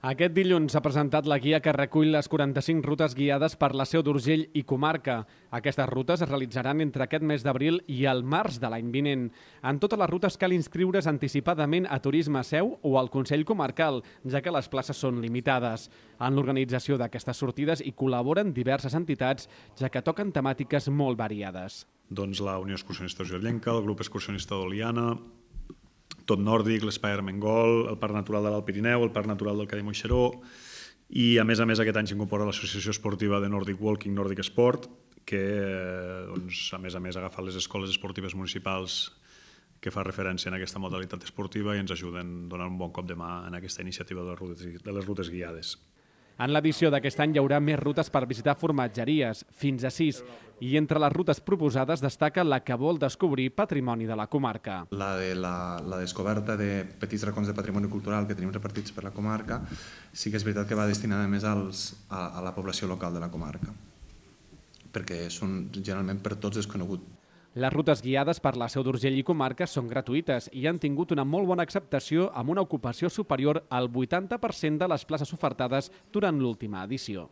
Aquest dilluns s'ha presentat la guia que recull les 45 rutes guiades per la Seu d'Urgell i comarca. Aquestes rutes es realitzaran entre aquest mes d'abril i el març de l'any vinent. En totes les rutes cal inscriure's anticipadament a Turisme Seu o al Consell Comarcal, ja que les places són limitades. En l'organització d'aquestes sortides hi col·laboren diverses entitats, ja que toquen temàtiques molt variades. Doncs la Unió Excursionista Urgellenca, el Grup Excursionista d'Oliana, Tot Nòrdic, l'Espai Armengol, el Parc Natural de l'Alt Pirineu, el Parc Natural del Cadí Moixeró i, a més, aquest any s'incorpora l'Associació Esportiva de Nordic Walking, Nordic Sport, que, a més, ha agafat les escoles esportives municipals que fa referència en aquesta modalitat esportiva i ens ajuden a donar un bon cop de mà en aquesta iniciativa de les rutes guiades. En l'edició d'aquest any hi haurà més rutes per visitar formatgeries, fins a 6, i entre les rutes proposades destaca la que vol descobrir patrimoni de la comarca. La de la descoberta de petits racons de patrimoni cultural que tenim repartits per la comarca sí que és veritat que va destinada més a la població local de la comarca, perquè són generalment per tots desconegut. Les rutes guiades per la Seu d'Urgell i comarca són gratuïtes i han tingut una molt bona acceptació amb una ocupació superior al 80% de les places ofertades durant l'última edició.